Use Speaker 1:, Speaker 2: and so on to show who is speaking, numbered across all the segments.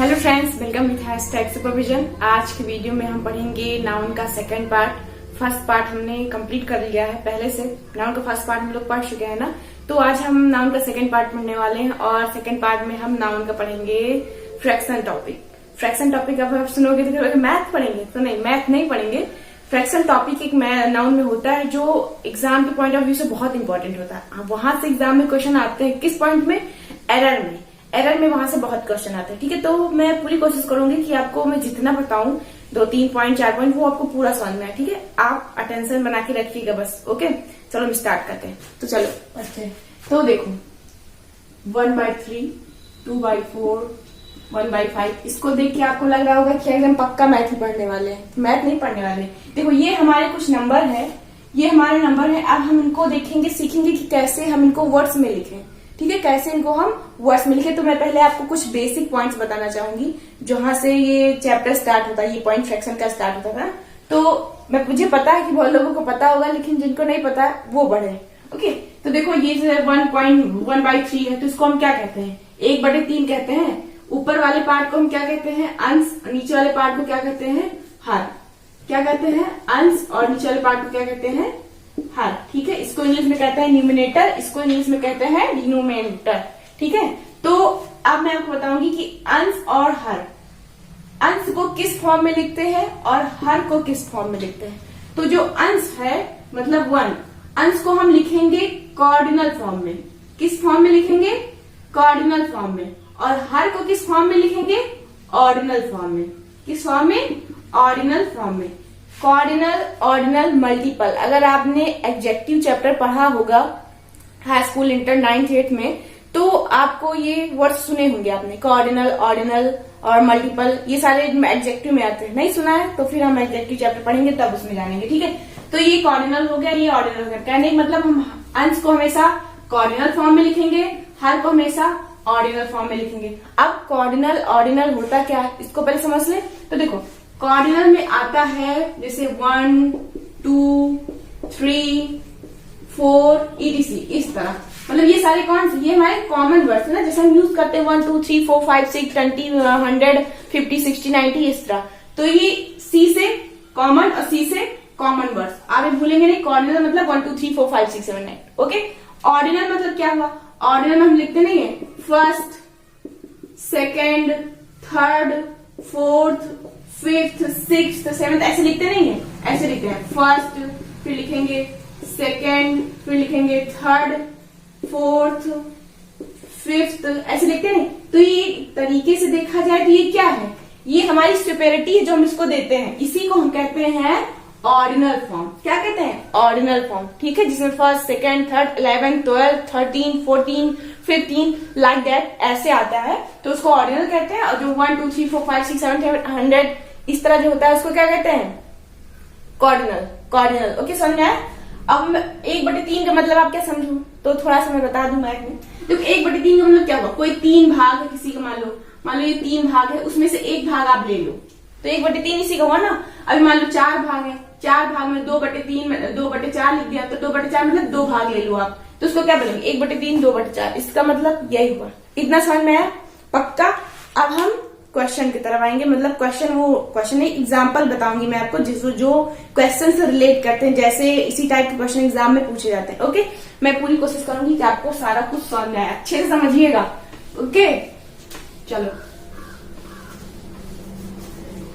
Speaker 1: Hello friends, welcome with hashtag supervision. आज की video में हम पढ़ेंगे नाउन का सेकंड पार्ट। फर्स्ट पार्ट हमने कंप्लीट कर लिया है पहले से। नाउन का फर्स्ट पार्ट हम लोग पढ़ चुके हैं ना, तो आज हम नाउन का सेकंड पार्ट पढ़ने वाले हैं और सेकंड पार्ट में हम नाउन का पढ़ेंगे फ्रैक्शन टॉपिक। फ्रैक्शन टॉपिक अब आप सुनोगे तो मैथ पढ़ेंगे, तो नहीं, मैथ नहीं पढ़ेंगे। फ्रैक्शन टॉपिक एक नाउन में होता है जो एग्जाम के पॉइंट ऑफ व्यू से बहुत इंपॉर्टेंट होता है। वहां से एग्जाम में क्वेश्चन आते हैं किस पॉइंट में? एरर में वहां से बहुत क्वेश्चन आते हैं। ठीक है, तो मैं पूरी कोशिश करूंगी कि आपको मैं जितना बताऊं 2-3 पॉइंट 4 पॉइंट वो आपको पूरा समझ में आए। ठीक है, आप अटेंशन बना के रखिएगा बस। ओके, चलो हम स्टार्ट करते हैं। तो चलो अच्छा, तो देखो 1/3, 2/4, 1/5, इसको देख के आपको लग रहा होगा कि एकदम पक्का मैथ ही पढ़ने वाले हैं। मैथ नहीं पढ़ने वाले। देखो ये हमारे कुछ नंबर है, ये हमारे नंबर है। अब हम इनको देखेंगे, सीखेंगे कि कैसे हम इनको वर्ड्स में लिखें। ठीक है, कैसे इनको हम वर्ड्स में लिखे। तो मैं पहले आपको कुछ बेसिक पॉइंट्स बताना चाहूंगी जहां से ये चैप्टर स्टार्ट होता है, ये पॉइंट फ्रैक्शन का स्टार्ट होता था। तो मुझे पता है कि बहुत लोगों को पता होगा, लेकिन जिनको नहीं पता वो बढ़े। ओके, तो देखो ये 1/3 है, तो इसको हम क्या कहते हैं? 1/3 कहते हैं। ऊपर वाले पार्ट को हम क्या कहते हैं? अंश। नीचे वाले पार्ट को क्या कहते हैं? हर। क्या कहते हैं? अंश। और नीचे वाले पार्ट को क्या कहते हैं? हर। ठीक है, इसको इंग्लिश में कहते हैं न्यूमिनेटर, इसको इंग्लिश में कहते हैं डिनोमिनेटर। ठीक है, तो अब मैं आपको बताऊंगी कि अंश और हर, अंश को किस फॉर्म में लिखते हैं और हर को किस फॉर्म में लिखते हैं। तो जो अंश है मतलब 1, अंश को हम लिखेंगे कार्डिनल फॉर्म में। किस फॉर्म में लिखेंगे? कार्डिनल फॉर्म में। और हर को किस फॉर्म में लिखेंगे? ऑर्डिनल फॉर्म में। किस फॉर्म में? ऑर्डिनल फॉर्म में। Cardinal, ordinal, multiple. अगर आपने एडजेक्टिव चैप्टर पढ़ा होगा high school inter 9th 8th में, तो आपको ये वर्ड सुने होंगे आपने। कॉर्डिनल, ऑर्डिनल और मल्टीपल, ये सारे एडजेक्टिव में आते हैं। नहीं सुना है तो फिर हम एडजेक्टिव चैप्टर पढ़ेंगे तब उसमें जानेंगे। ठीक है, तो ये कॉर्डिनल हो गया, ये ऑर्डिनल हो गया। कहने का मतलब हम अंश को हमेशा कॉर्डिनल फॉर्म में लिखेंगे, हर को हमेशा ऑर्डिनल फॉर्म में लिखेंगे। अब कॉर्डिनल ऑर्डिनल होता क्या है इसको पहले समझ ले। तो देखो कॉर्डिनल में आता है जैसे 1, 2, 3, 4 etc। इस तरह, मतलब ये सारे कौन से? ये हमारे कॉमन वर्ड्स है ना, जैसे हम यूज करते हैं 1, 2, 3, 4, 5, 6, 20, 100, 50, 60, 90 इस तरह। तो ये सी से कॉमन और सी से कॉमन वर्ड्स। आप भूलेंगे नहीं, कॉर्डिनल मतलब 1, 2, 3, 4, 5, 6, 7, 9। ओके, ऑर्डिनल मतलब क्या हुआ? ऑर्डिनल में हम लिखते नहीं है first, second, third, fourth, 5th, 6th, 7th, ऐसे लिखते नहीं है। ऐसे लिखते हैं फर्स्ट, फिर लिखेंगे सेकेंड, फिर लिखेंगे थर्ड, फोर्थ, 5th, ऐसे लिखते नहीं। तो ये तरीके से देखा जाए तो ये क्या है? ये हमारी सुपेरिटी है जो हम इसको देते हैं, इसी को हम कहते हैं ऑर्डिनल फॉर्म। क्या कहते हैं? Ordinal form. ठीक है, जिसमें first, second, third, 11, 12, 13, 14, 15 like that ऐसे आता है, तो उसको ऑर्डिनल कहते हैं। और जो 1, 2, 3, 4, 5, 6, 7, 8, 100 इस तरह जो होता है उसको क्या कहते हैं? कॉर्डिनल। कॉर्डिनल। ओके, समझ में आया? अब 1/3 का मतलब आप क्या समझो, तो थोड़ा सा मैं बता दूं मैथ में। तो 1/3 का मतलब क्या हुआ? कोई 3 भाग है किसी का, मान लो ये 3 भाग है, उसमें से एक भाग आप ले लो, तो 1/3 इसी का हुआ ना। अभी मान लो 4 भाग है, 4 भाग में 2/3 में 2/4 लिख दिया, तो 2/4 मतलब 2 भाग ले लो आप, तो उसको क्या बोलेंगे? 1/3, 2/4। इसका मतलब यही हुआ। इतना समझ में आया? पक्का। अब हम क्वेश्चन की तरफ आएंगे, मतलब क्वेश्चन नहीं, एग्जाम्पल बताऊंगी मैं आपको जो क्वेश्चन से रिलेट करते हैं, जैसे इसी टाइप के क्वेश्चन एग्जाम में पूछे जाते हैं। ओके, मैं पूरी कोशिश करूंगी कि आपको सारा कुछ समझ में आए, अच्छे से समझिएगा। ओके, चलो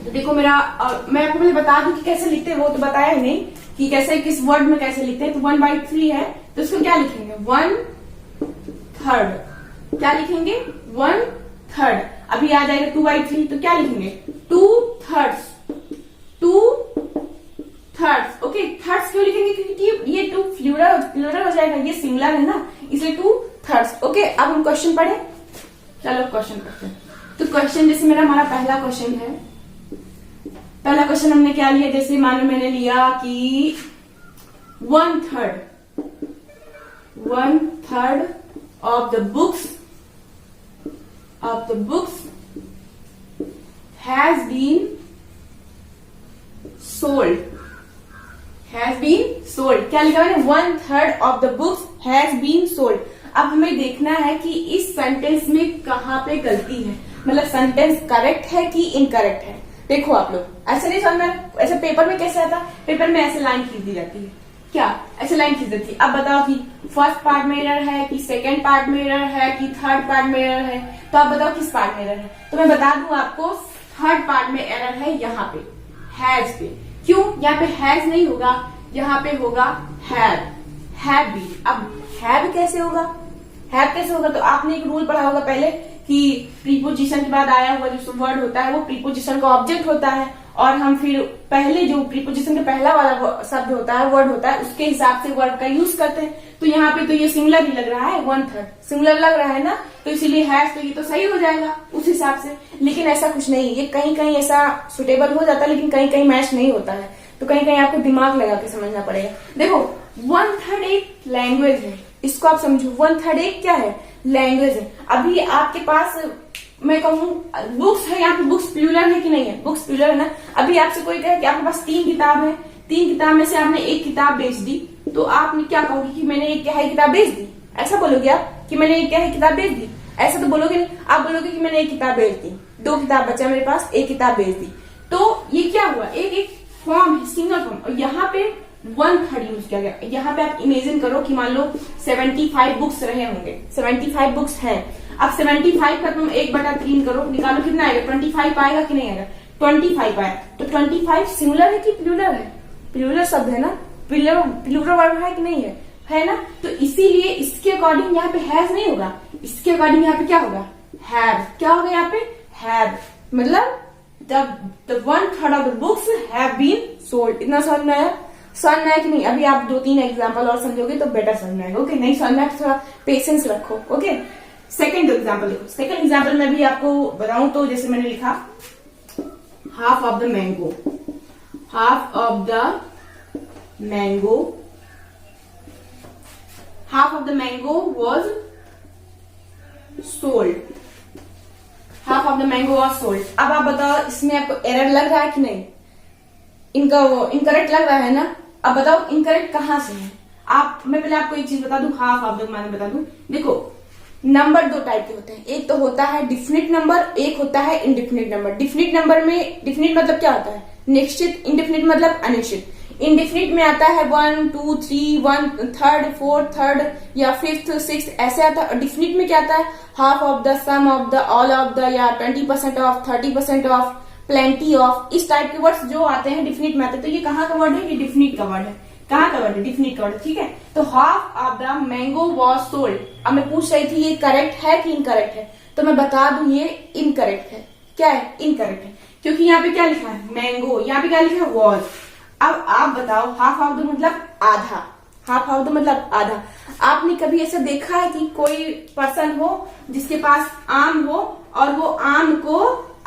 Speaker 1: तो देखो मैं आपको पहले बता दूं कि कैसे लिखते हैं, वो तो बताया ही नहीं कि कैसे किस वर्ड में कैसे लिखते हैं। तो 1/3 है, तो इसको क्या लिखेंगे? 1/3। क्या लिखेंगे? 1/3। अभी आ जाएगा 2/3, तो क्या लिखेंगे? 2/3। 2/3। ओके, थर्ड्स क्यों लिखेंगे? क्योंकि ये 2 प्लूरल हो जाएगा, ये सिंगुलर है ना, इसलिए 2/3। ओके, अब हम क्वेश्चन पढ़े। चलो क्वेश्चन पढ़ते हैं। तो क्वेश्चन जैसे हमारा पहला क्वेश्चन है। पहला क्वेश्चन हमने क्या लिया? जैसे मान लो मैंने लिया कि 1/3 of the books has been sold। क्या लिखा मैंने? 1/3 of the books has been sold। अब हमें देखना है कि इस सेंटेंस में कहाँ पे गलती है। मतलब सेंटेंस करेक्ट है कि इनकरेक्ट है। देखो आप लोग ऐसे नहीं समझना, ऐसे पेपर में कैसे आता, पेपर में ऐसे लाइन खींच दी जाती है, क्या ऐसे लाइन खींच देती है। अब बताओ कि फर्स्ट पार्ट में एरर है कि सेकंड पार्ट में एरर है कि थर्ड पार्ट में एरर है, तो आप बताओ किस पार्ट में एरर है। तो मैं बता दूं आपको थर्ड पार्ट में एरर है, यहाँ पे हैज पे। क्यों यहाँ पे हैज नहीं होगा, यहाँ पे होगा हैव भी। अब हैव कैसे होगा, हैव कैसे होगा, तो आपने एक रूल पढ़ा होगा पहले कि प्रीपोजिशन के बाद आया हुआ जो वर्ड होता है वो प्रीपोजिशन का ऑब्जेक्ट होता है, और हम फिर पहले जो प्रीपोजिशन के पहला वाला शब्द होता है, वर्ड होता है, उसके हिसाब से वर्ड का यूज करते हैं। तो यहाँ पे तो ये सिंगुलर ही लग रहा है, 1/3 सिंगुलर लग रहा है ना, तो इसीलिए हैज, तो ये तो सही हो जाएगा उस हिसाब से। लेकिन ऐसा कुछ नहीं, ये कहीं कहीं ऐसा सुटेबल हो जाता है, लेकिन कहीं कहीं मैच नहीं होता है, तो कहीं कहीं आपको दिमाग लगा के समझना पड़ेगा। देखो 1/3 एक लैंग्वेज है, इसको आप समझो। 1/3 एक क्या है, लैंग्वेज है। अभी आपके पास मैं कहूँ बुक्स है, यहाँ पे बुक्स प्लूरल है कि नहीं है, बुक्स प्लूरल है ना। अभी आपसे कोई कहे कि आपके पास 3 किताब है, 3 किताब में से आपने एक किताब बेच दी, तो आपने क्या कहोगे कि मैंने एक क्या है किताब बेच दी, ऐसा बोलोगे आप कि मैंने एक क्या है किताब बेच दी, ऐसा तो बोलोगे नहीं। आप बोलोगे कि मैंने एक किताब बेच दी, 2 किताब बचा मेरे पास, एक किताब बेच दी। तो ये क्या हुआ, एक फॉर्म है, सिंगल फॉर्म, और यहाँ पे 1/3 यूज किया गया। यहाँ पे आप इमेजिन करो कि मान लो 75 बुक्स रहे होंगे, 75 बुक्स हैं। अब 75 का तुम 1/3 करो, निकालो कितना आएगा, 25 आएगा कि नहीं आएगा, 25 आएगा। तो 25 सिंगुलर है कि प्लूरल है, प्लूरल शब्द है ना, प्लूरल वर्ब है कि नहीं है ना। तो इसीलिए इसके अकॉर्डिंग यहाँ पे हैज नहीं होगा, इसके अकॉर्डिंग यहाँ पे क्या होगा, हैव। क्या होगा यहाँ पे, हैव, मतलब the 1/3 of the books have been sold। इतना समझ में आया, समझ में आया कि नहीं। अभी आप 2-3 एग्जाम्पल और समझोगे तो बेटर समझ में आएगा। ओके, नहीं समझ में आया तो थोड़ा पेशेंस रखो। ओके, सेकंड एग्जाम्पल देखो। सेकंड एग्जाम्पल में भी आपको बताऊं तो जैसे मैंने लिखा half of the mango, half of the mango, half of the mango was sold, half of the mango was sold. अब आप बताओ इसमें आपको एरर लग रहा है कि नहीं, इनका इनकरेक्ट लग रहा है ना। अब बताओ इनकरेक्ट कहां से है। मैं पहले आपको एक चीज बता दूं, हाफ ऑफ द माने बता दूं। देखो नंबर 2 टाइप के होते हैं, एक तो होता है डिफिनिट नंबर, एक होता है इनडिफिनिट नंबर। डिफिनिट नंबर में, डिफिनिट मतलब क्या होता है, निश्चित, इनडिफिनिट मतलब अनिश्चित। इनडिफिनिट में आता है 1, 2, 3, 1/3, 4/3 या 5th, 6th ऐसे आता है। और डिफिनिट में क्या आता है, half of the, some of the, all of the, या 20% ऑफ, 30% ऑफ, प्लेंटी ऑफ, इस टाइप के वर्ड्स जो आते हैं डिफिनिट में आते हैं। तो ये कहाँ का वर्ड है, ये डिफिनिट का वर्ड है। कहाँ का वर्ड है, डिफिनिट का वर्ड, ठीक है। तो half of the mango was sold. अब मैं पूछ रही थी ये करेक्ट है कि इनकरेक्ट है, तो मैं बता दूं ये इनकरेक्ट है। क्या है, इनकरेक्ट है, क्योंकि यहाँ पे क्या लिखा है, मैंगो, यहाँ पे क्या लिखा है, वॉज। अब आप बताओ हाफ ऑफ द मतलब आधा, हाफ ऑफ द मतलब आधा। आपने कभी ऐसा देखा है कि कोई पर्सन हो जिसके पास आम हो और वो आम को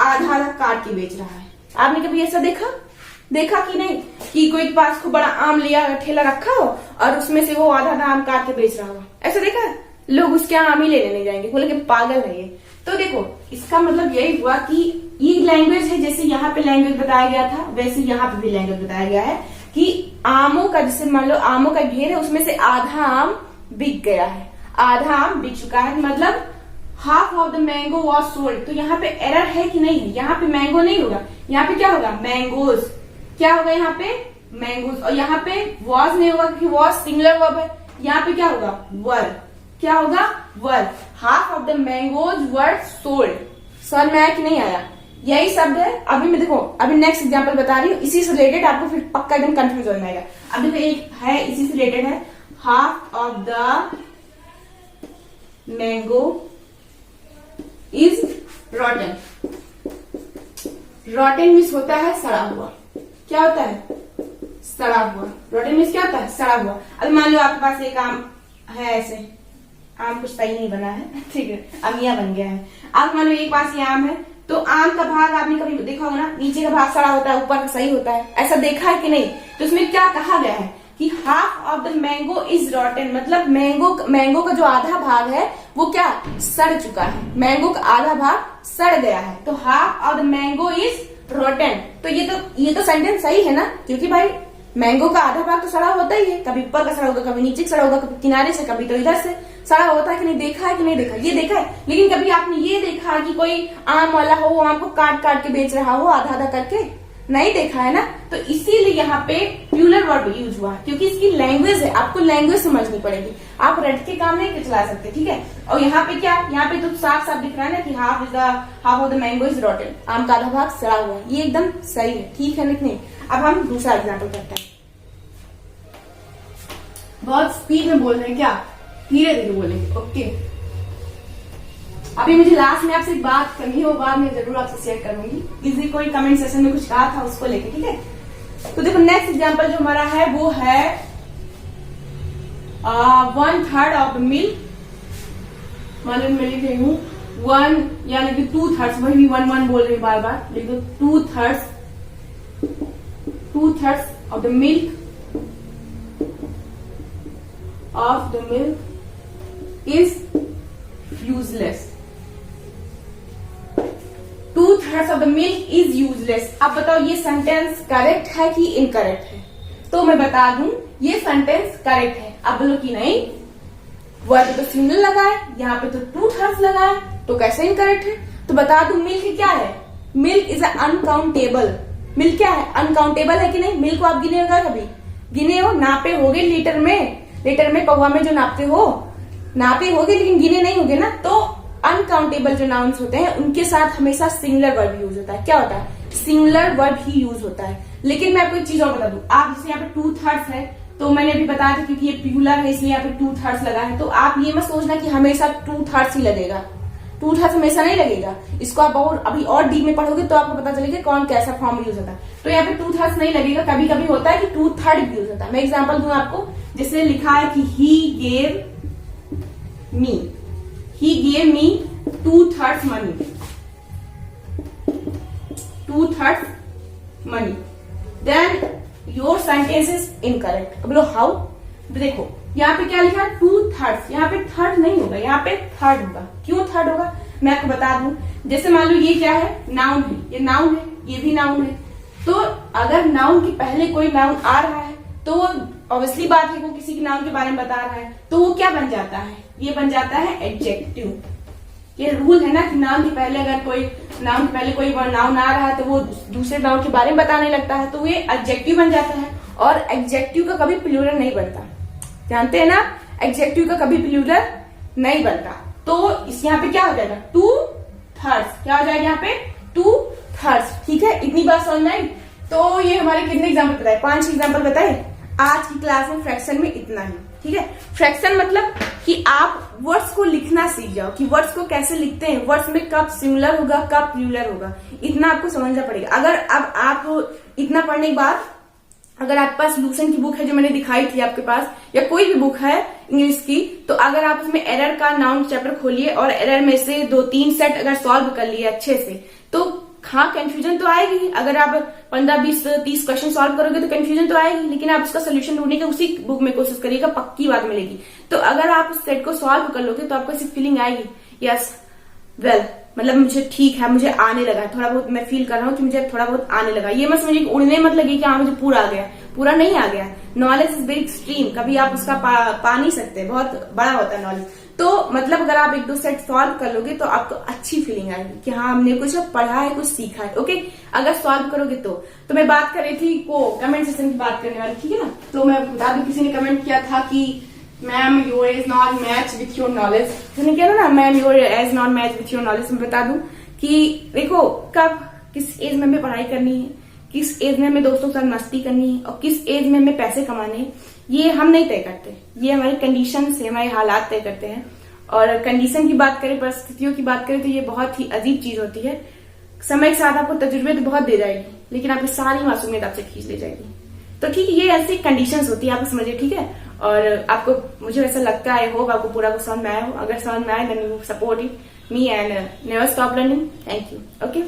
Speaker 1: आधा काट के बेच रहा है, आपने कभी ऐसा देखा कि नहीं, कि कोई के पास को बड़ा आम लिया, ठेला रखा हो और उसमें से वो आधा आम काट के बेच रहा हो, ऐसा देखा है? लोग उसके आम ही लेने नहीं जाएंगे, बोले कि पागल है ये। तो देखो इसका मतलब यही हुआ कि ये लैंग्वेज है, जैसे यहाँ पे लैंग्वेज बताया गया था वैसे यहाँ पे भी लैंग्वेज बताया गया है कि आमों का, जैसे मान लो आमों का ढेर है, उसमें से आधा आम बिक गया है, आधा आम बिक चुका है, मतलब half of the mango was sold. तो यहाँ पे एरर है कि नहीं है, यहाँ पे मैंगो नहीं होगा, यहाँ पे क्या होगा, मैंगोज। क्या होगा यहाँ पे, मैंगोज। और यहाँ पे वॉज नहीं होगा क्योंकि वॉज सिंगुलर वर्ब है, यहाँ पे क्या होगा, वर। क्या होगा, were. Half of the mangoes were sold. समझ में आया कि नहीं आया, यही शब्द है। अभी मैं देखो, अभी नेक्स्ट एग्जांपल बता रही हूँ, इसी से रिलेटेड, आपको फिर पक्का एकदम कंफ्यूज हो जाएगा। अब देखो एक है इसी से रिलेटेड है, half of the mango is रॉटन। रॉटन means होता है सड़ा हुआ। क्या होता है, सड़ा हुआ। रॉटन मीन्स क्या होता है, सड़ा हुआ। अब मान लो आपके पास एक आम है, ऐसे आम कुछ सही नहीं बना है, ठीक है, अमिया बन गया है। अब मान लो एक पास ये आम है, तो आम का भाग आपने कभी देखा होगा ना, नीचे का भाग सड़ा होता है, ऊपर का सही होता है, ऐसा देखा है कि नहीं। तो इसमें क्या कहा गया है कि half of the mango is रॉटन, मतलब मैंगो का जो आधा भाग है वो क्या, सड़ चुका है, मैंगो का आधा भाग सड़ गया है। तो half of the mango is रॉटन। तो ये तो सेंटेंस सही है ना, क्योंकि भाई मैंगो का आधा भाग तो सड़ा होता ही है, कभी ऊपर का सड़ा होगा, कभी नीचे का सड़ा होगा, कभी किनारे से, कभी तो इधर से। सड़ा होता है कि नहीं, देखा है कि नहीं देखा, ये देखा है। लेकिन कभी आपने ये देखा कि कोई आम वाला हो, आम को काट काट के बेच रहा हो आधा आधा करके, नहीं देखा है ना। तो इसीलिए यहाँ पे प्लूरल वर्ब यूज हुआ, क्योंकि इसकी लैंग्वेज है, आपको लैंग्वेज समझनी पड़ेगी। आप रट के काम नहीं चला सकते, ठीक है। और यहाँ पे क्या, यहाँ पे तो साफ साफ दिख रहा है ना कि half of the mango is रॉटन, आम का आधा भाग सड़ा हुआ है, ये एकदम सही है, ठीक है नहीं। अब हम दूसरा एग्जाम्पल करते हैं। बहुत स्पीड में बोल रहे हैं क्या, धीरे धीरे बोलेंगे, ओके। अभी मुझे लास्ट में आपसे एक बात करनी है, वो बात मैं जरूर आपसे शेयर करूंगी। किसी कोई कमेंट सेशन में कुछ कहा था उसको लेके, ठीक है। तो देखो नेक्स्ट एग्जांपल जो हमारा है वो है 1/3 ऑफ द मिल्क। मान मैं लिख रही हूँ 1 यानी कि 2/3, वही भी 1 बोल रही बार बार, लिख दो 2/3 of the milk is useless. 2/3 of the milk is useless. अब बताओ ये सेंटेंस करेक्ट है कि इनकरेक्ट है। तो मैं बता दूं ये सेंटेंस करेक्ट है। अब बोलो कि नहीं, वर्ब तो सिंगल लगा है, यहाँ पे तो 2/3 लगा है, तो कैसे इनकरेक्ट है। तो बता दूं मिल्क क्या है, मिल्क इज अनकाउंटेबल। मिल्क क्या है, अनकाउंटेबल है कि नहीं। मिल्क को आप गिने होगा, कभी गिने हो, नापे होगे लीटर में पौवा में जो नापते हो, नापे होगे लेकिन गिने नहीं होगे ना। तो अनकाउंटेबल जो नाउन्स होते हैं उनके साथ हमेशा सिंगुलर वर्ब यूज होता है। क्या होता है, सिंगुलर वर्ब ही यूज होता है। लेकिन मैं आपको एक चीज और बता दूं, आप जैसे यहाँ पे 2/3 है, तो मैंने अभी बताया था क्योंकि ये प्लूरल है इसलिए यहाँ पे 2/3 लगा है। तो आप ये मत सोचना कि हमेशा 2/3 ही लगेगा, 2/3 हमेशा नहीं लगेगा। इसको आप और अभी और डीप में पढ़ोगे तो आपको पता चलेगा कौन कैसा फॉर्म यूज होता है। तो यहाँ पे 2/3 नहीं लगेगा, कभी कभी होता है कि 2/3 यूज होता है। मैं एग्जाम्पल दूं आपको, जैसे लिखा है कि he gave me 2/3 money, then your sentence is incorrect। अब बोलो हाउ। देखो यहाँ पे क्या लिखा है 2/3, यहाँ पे थर्ड नहीं होगा, यहाँ पे थर्ड होगा। क्यों थर्ड होगा मैं आपको बता दूं। जैसे मान लो ये क्या है, नाउन है, ये नाउन है, ये भी नाउन है। तो अगर नाउन के पहले कोई नाउन आ रहा है तो ऑब्वियसली बात है वो किसी के नाउन के बारे में बता रहा है, तो वो क्या बन जाता है, ये बन जाता है एडजेक्टिव। ये रूल है ना कि नाउन के पहले अगर कोई नाउन आ रहा है तो वो दूसरे नाउन के बारे में बताने लगता है, तो ये एडजेक्टिव बन जाता है। और एडजेक्टिव का कभी प्लूरल नहीं बनता, जानते हैं ना, एडजेक्टिव का कभी प्लूरल नहीं बनता। तो इस यहाँ पे क्या हो जाएगा 2/3, क्या हो जाएगा यहाँ पे 2/3, ठीक है। इतनी बात समझ में आई। तो ये हमारे कितने एग्जाम्पल बताए, 5 एग्जाम्पल बताए आज की क्लास में फ्रैक्शन में, इतना ही, ठीक है। फ्रैक्शन मतलब कि आप वर्ड्स को लिखना सीख जाओ कि वर्ड्स को कैसे लिखते हैं, वर्ड्स में कब सिंगुलर होगा कब प्लूरल होगा, इतना आपको समझना पड़ेगा। अगर अब आप इतना पढ़ने के बाद अगर आपके पास लूसेंट की बुक है जो मैंने दिखाई थी आपके पास, या कोई भी बुक है इंग्लिश की, तो अगर आप उसमें एरर का नाउन चैप्टर खोलिए और एरर में से 2-3 सेट अगर सॉल्व कर लिए अच्छे से, तो हाँ कंफ्यूजन तो आएगी। अगर आप 15, 20, 30 क्वेश्चन सॉल्व करोगे तो कंफ्यूजन तो आएगी, लेकिन आप उसका सोल्यूशन ढूंढने की उसी बुक में कोशिश करिएगा, पक्की बात मिलेगी। तो अगर आप उस सेट को सॉल्व कर लोगे तो आपको ऐसी फीलिंग आएगी, यस वेल मतलब मुझे ठीक है, मुझे आने लगा, थोड़ा बहुत मैं फील कर रहा हूँ कि मुझे थोड़ा बहुत आने लगा। ये मत समझिए उड़ने मत लगे कि हाँ मुझे पूरा आ गया, पूरा नहीं आ गया। नॉलेज इज वेरी एक्सट्रीम, कभी आप उसका पा नहीं सकते, बहुत बड़ा होता है नॉलेज। तो मतलब अगर आप 1-2 सेट सॉल्व कर लोगे तो आपको अच्छी फीलिंग आएगी कि हाँ हमने कुछ पढ़ा है, कुछ सीखा है, ओके। अगर सॉल्व करोगे तो मैं बात कर रही थी वो कमेंट सेक्शन की बात करने वाली, ठीक है ना। तो मैं बता दूं, किसी ने कमेंट किया था कि ma'am your is not match with your knowledge, मैंने कहा ना ma'am your is not match with your knowledge. मैं बता दूं कि देखो कब किस एज में हमें पढ़ाई करनी है, किस एज में हमें दोस्तों के साथ मस्ती करनी है और किस एज में हमें पैसे कमाने हैं, ये हम नहीं तय करते, ये हमारी कंडीशन से हमारे हालात तय करते हैं। और कंडीशन की बात करें, परिस्थितियों की बात करें, तो ये बहुत ही अजीब चीज होती है। समय के साथ आपको तजुर्बे तो बहुत दे जाएगी, लेकिन आपकी सारी मासूमियत आपसे खींच ले जाएगी। तो ठीक है, ये ऐसी कंडीशंस होती है, आप समझिए, ठीक है। और आपको, मुझे ऐसा लगता है, आई होप आपको पूरा समझ में आया हो। अगर समझ में आए then you support me and never stop learning. Thank you, okay.